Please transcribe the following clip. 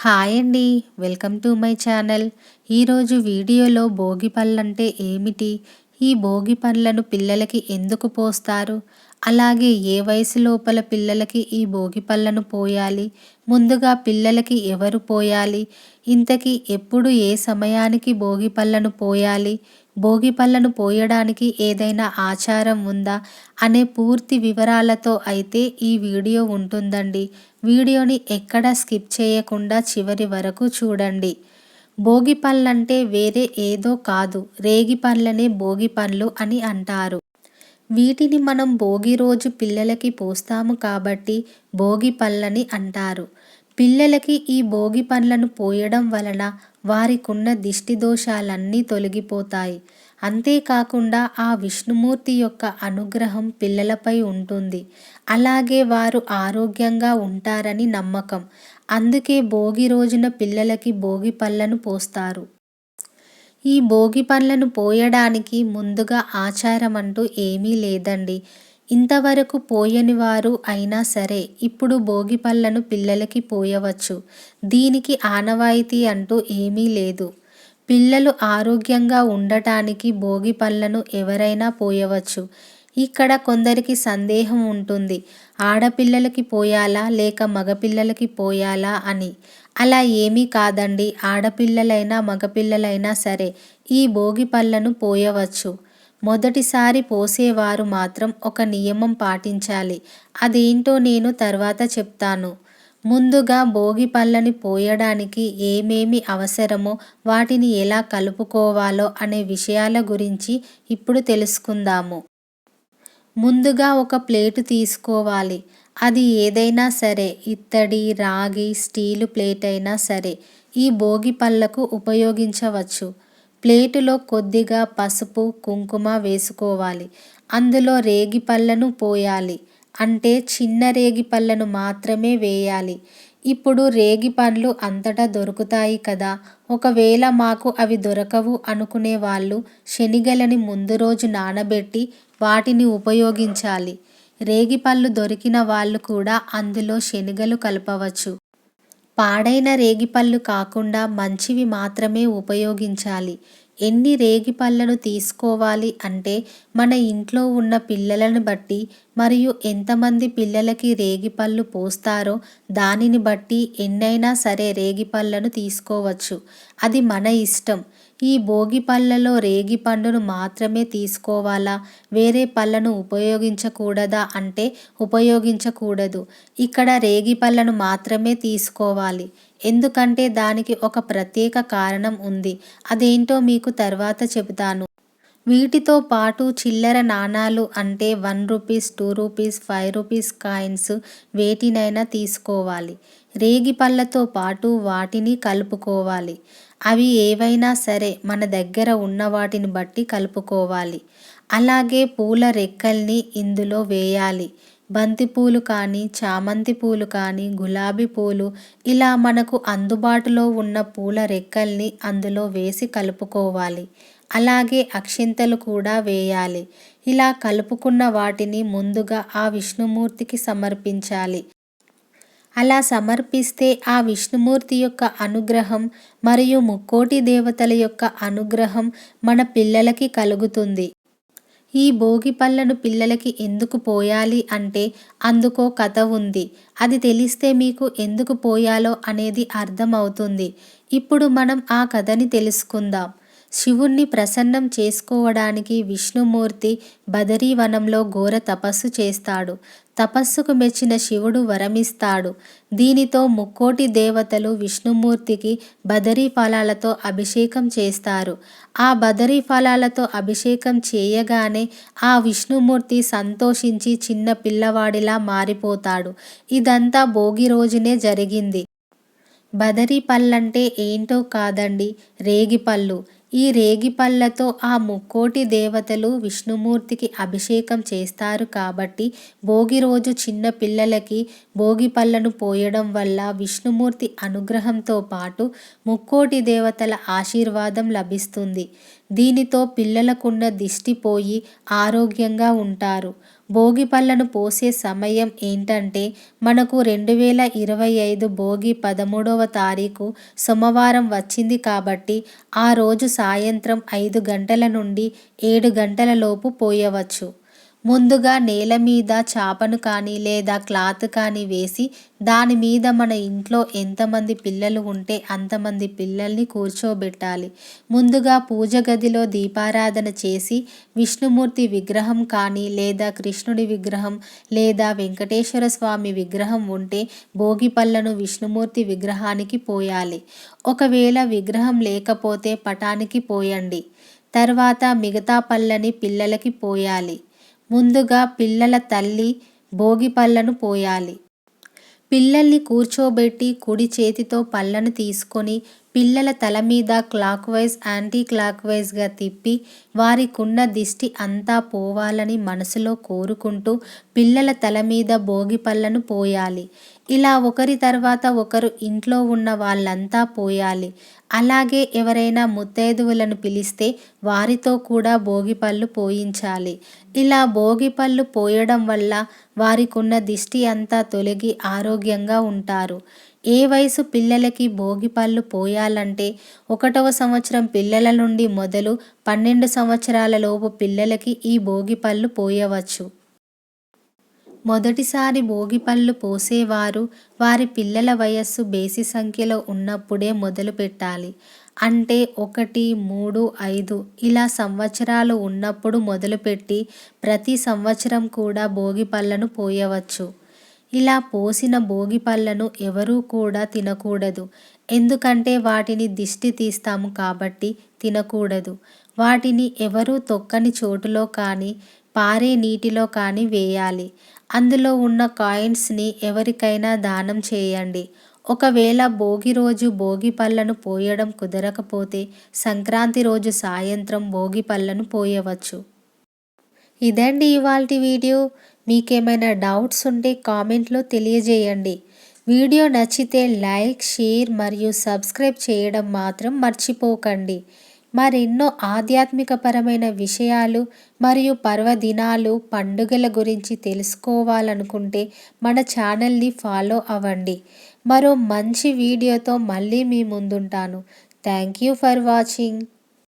Hi అండి. Welcome to my channel. ఈరోజు వీడియోలో భోగి పళ్ళంటే ఏమిటి? ఈ భోగి పళ్ళను పిల్లలకి ఎందుకు పోస్తారు? అలాగే ఏ వయసు లోపల పిల్లలకి ఈ భోగి పళ్ళను పోయాలి? ముందుగా పిల్లలకి ఎవరు పోయాలి? ఇంతకీ ఎప్పుడు ఏ సమయానికి భోగి పళ్ళను పోయాలి? భోగి పళ్ళను పోయడానికి ఏదైనా ఆచారం ఉందా? అనే పూర్తి వివరాలతో అయితే ఈ వీడియో ఉంటుందండి. వీడియోని ఎక్కడ స్కిప్ చేయకుండా చివరి వరకు చూడండి. భోగి పళ్ళంటే వేరే ఏదో కాదు, రేగి పళ్ళనే భోగి పళ్ళు అని అంటారు. వీటిని మనం భోగి రోజు పిల్లలకి పోస్తాము కాబట్టి భోగి పళ్ళని అంటారు. పిల్లలకి ఈ భోగి పండ్లను పోయడం వలన వారికున్న దిష్టి దోషాలన్నీ తొలగిపోతాయి. అంతేకాకుండా ఆ విష్ణుమూర్తి యొక్క అనుగ్రహం పిల్లలపై ఉంటుంది. అలాగే వారు ఆరోగ్యంగా ఉంటారని నమ్మకం. అందుకే భోగి రోజున పిల్లలకి భోగి పళ్ళను పోస్తారు. ఈ భోగి పండ్లను పోయడానికి ముందుగా ఆచారం అంటూ ఏమీ లేదండి. ఇంతవరకు పోయని వారు అయినా సరే ఇప్పుడు భోగి పళ్ళను పిల్లలకి పోయవచ్చు. దీనికి ఆనవాయితీ అంటూ ఏమీ లేదు. పిల్లలు ఆరోగ్యంగా ఉండటానికి భోగి పళ్ళను ఎవరైనా పోయవచ్చు. ఇక్కడ కొందరికి సందేహం ఉంటుంది, ఆడపిల్లలకి పోయాలా లేక మగపిల్లలకి పోయాలా అని. అలా ఏమీ కాదండి. ఆడపిల్లలైనా మగపిల్లలైనా సరే ఈ భోగి పళ్ళను పోయవచ్చు. మొదటిసారి పోసేవారు మాత్రం ఒక నియమం పాటించాలి. అదేంటో నేను తర్వాత చెప్తాను. ముందుగా భోగి పళ్ళని పోయడానికి ఏమేమి అవసరమో, వాటిని ఎలా కలుపుకోవాలో అనే విషయాల గురించి ఇప్పుడు తెలుసుకుందాము. ముందుగా ఒక ప్లేటు తీసుకోవాలి. అది ఏదైనా సరే, ఇత్తడి, రాగి, స్టీలు ప్లేట్ అయినా సరే ఈ భోగి పళ్ళకు ఉపయోగించవచ్చు. ప్లేటులో కొద్దిగా పసుపు, కుంకుమ వేసుకోవాలి. అందులో రేగి పళ్ళను పోయాలి. అంటే చిన్న రేగి పళ్ళను మాత్రమే వేయాలి. ఇప్పుడు రేగి పండ్లు అంతటా దొరుకుతాయి కదా. ఒకవేళ మాకు అవి దొరకవు అనుకునే వాళ్ళు శనిగలని ముందు రోజు నానబెట్టి వాటిని ఉపయోగించాలి. రేగిపళ్ళు దొరికిన వాళ్ళు కూడా అందులో శనగలు కలపవచ్చు. పాడైన రేగిపళ్ళు కాకుండా మంచివి మాత్రమే ఉపయోగించాలి. ఎన్ని రేగిపళ్ళను తీసుకోవాలి అంటే మన ఇంట్లో ఉన్న పిల్లలను బట్టి మరియు ఎంతమంది పిల్లలకి రేగిపళ్ళు పోస్తారో దానిని బట్టి ఎన్నైనా సరే రేగిపళ్ళను తీసుకోవచ్చు. అది మన ఇష్టం. ఈ భోగి పళ్ళలో రేగి పండును మాత్రమే తీసుకోవాలా, వేరే పళ్ళను ఉపయోగించకూడదా అంటే ఉపయోగించకూడదు. ఇక్కడ రేగి పళ్ళను మాత్రమే తీసుకోవాలి. ఎందుకంటే దానికి ఒక ప్రత్యేక కారణం ఉంది. అదేంటో మీకు తర్వాత చెబుతాను. వీటితో పాటు చిల్లర నాణాలు అంటే 1 రూపీస్, 2 రూపీస్, 5 రూపీస్ కాయిన్స్ వేటినైనా తీసుకోవాలి. రేగి పళ్ళతో పాటు వాటిని కలుపుకోవాలి. అవి ఏవైనా సరే మన దగ్గర ఉన్న వాటిని బట్టి కలుపుకోవాలి. అలాగే పూల రెక్కల్ని ఇందులో వేయాలి. బంతి పూలు కానీ, చామంతి పూలు కానీ, గులాబీ పూలు, ఇలా మనకు అందుబాటులో ఉన్న పూల రెక్కల్ని అందులో వేసి కలుపుకోవాలి. అలాగే అక్షింతలు కూడా వేయాలి. ఇలా కలుపుకున్న వాటిని ముందుగా ఆ విష్ణుమూర్తికి సమర్పించాలి. అలా సమర్పిస్తే ఆ విష్ణుమూర్తి యొక్క అనుగ్రహం మరియు ముక్కోటి దేవతల యొక్క అనుగ్రహం మన పిల్లలకి కలుగుతుంది. ఈ భోగి పళ్ళను పిల్లలకి ఎందుకు పోయాలి అంటే అందుకో కథ ఉంది. అది తెలిస్తే మీకు ఎందుకు పోయాలో అనేది అర్థమవుతుంది. ఇప్పుడు మనం ఆ కథని తెలుసుకుందాం. శివుణ్ణి ప్రసన్నం చేసుకోవడానికి విష్ణుమూర్తి బదరీవనంలో ఘోర తపస్సు చేస్తాడు. తపస్సుకు మెచ్చిన శివుడు వరమిస్తాడు. దీనితో ముక్కోటి దేవతలు విష్ణుమూర్తికి బదరీ ఫలాలతో అభిషేకం చేస్తారు. ఆ బదరీ ఫలాలతో అభిషేకం చేయగానే ఆ విష్ణుమూర్తి సంతోషించి చిన్న పిల్లవాడిలా మారిపోతాడు. ఇదంతా భోగి రోజునే జరిగింది. బదరీ పళ్ళంటే ఏంటో కాదండి, రేగిపళ్ళు. ఈ రేగిపళ్ళతో ఆ ముక్కోటి దేవతలు విష్ణుమూర్తికి అభిషేకం చేస్తారు కాబట్టి భోగి రోజు చిన్న పిల్లలకి భోగి పళ్ళను పోయడం వల్ల విష్ణుమూర్తి అనుగ్రహంతో పాటు ముక్కోటి దేవతల ఆశీర్వాదం లభిస్తుంది. దీనితో పిల్లలకున్న దిష్టి పోయి ఆరోగ్యంగా ఉంటారు. భోగి పళ్ళను పోసే సమయం ఏంటంటే మనకు 2025 భోగి 13వ తారీఖు సోమవారం వచ్చింది కాబట్టి ఆ రోజు సాయంత్రం 5 గంటల నుండి 7 గంటల లోపు పోయవచ్చు. ముందుగా నేల మీద చాపను కానీ లేదా క్లాత్ కానీ వేసి దాని మీద మన ఇంట్లో ఎంతమంది పిల్లలు ఉంటే అంతమంది పిల్లల్ని కూర్చోబెట్టాలి. ముందుగా పూజ గదిలో దీపారాధన చేసి విష్ణుమూర్తి విగ్రహం కానీ లేదా కృష్ణుడి విగ్రహం లేదా వెంకటేశ్వర స్వామి విగ్రహం ఉంటే భోగి పళ్ళను విష్ణుమూర్తి విగ్రహానికి పోయాలి. ఒకవేళ విగ్రహం లేకపోతే పటానికి పోయండి. తర్వాత మిగతా పళ్ళని పిల్లలకి పోయాలి. ముందుగా పిల్లల తల్లి భోగి పళ్ళను పోయాలి. పిల్లల్ని కూర్చోబెట్టి కుడి చేతితో పళ్ళను తీసుకొని పిల్లల తల మీద క్లాక్ వైజ్ యాంటీ క్లాక్ వైజ్గా తిప్పి వారికున్న దిష్టి అంతా పోవాలని మనసులో కోరుకుంటూ పిల్లల తల మీద భోగి పళ్ళను పోయాలి. ఇలా ఒకరి తర్వాత ఒకరు ఇంట్లో ఉన్న వాళ్ళంతా పోయాలి. అలాగే ఎవరైనా ముత్తైదువులను పిలిస్తే వారితో కూడా భోగిపళ్ళు పోయించాలి. ఇలా భోగిపళ్ళు పోయడం వల్ల వారికున్న దిష్టి అంతా తొలగి ఆరోగ్యంగా ఉంటారు. ఏ వయసు పిల్లలకి భోగిపళ్ళు పోయాలంటే 1వ సంవత్సరం పిల్లల నుండి మొదలు 12 సంవత్సరాల లోపు పిల్లలకి ఈ భోగిపళ్ళు పోయవచ్చు. మొదటిసారి భోగిపళ్ళు పోసేవారు వారి పిల్లల వయస్సు బేసి సంఖ్యలో ఉన్నప్పుడే మొదలు పెట్టాలి. అంటే 1, 3, 5 ఇలా సంవత్సరాలు ఉన్నప్పుడు మొదలుపెట్టి ప్రతి సంవత్సరం కూడా భోగిపళ్ళను పోయవచ్చు. ఇలా పోసిన భోగిపళ్ళను ఎవరూ కూడా తినకూడదు. ఎందుకంటే వాటిని దిష్టి తీస్తాము కాబట్టి తినకూడదు. వాటిని ఎవరూ తొక్కని చోటులో కానీ పారే నీటిలో కానీ వేయాలి. అందులో ఉన్న కాయిన్స్ని ఎవరికైనా దానం చేయండి. ఒకవేళ భోగి రోజు భోగి పళ్ళను పోయడం కుదరకపోతే సంక్రాంతి రోజు సాయంత్రం భోగి పళ్ళను పోయవచ్చు. ఇదండి ఇవాల్టి వీడియో. మీకేమైనా డౌట్స్ ఉంటే కామెంట్లో తెలియజేయండి. వీడియో నచ్చితే లైక్, షేర్ మరియు సబ్స్క్రైబ్ చేయడం మాత్రం మర్చిపోకండి. మరెన్నో ఆధ్యాత్మికపరమైన విషయాలు మరియు పర్వదినాలు, పండుగల గురించి తెలుసుకోవాలనుకుంటే మన ఛానల్ని ఫాలో అవ్వండి. మరో మంచి వీడియోతో మళ్ళీ మీ ముందుంటాను. Thank you for watching.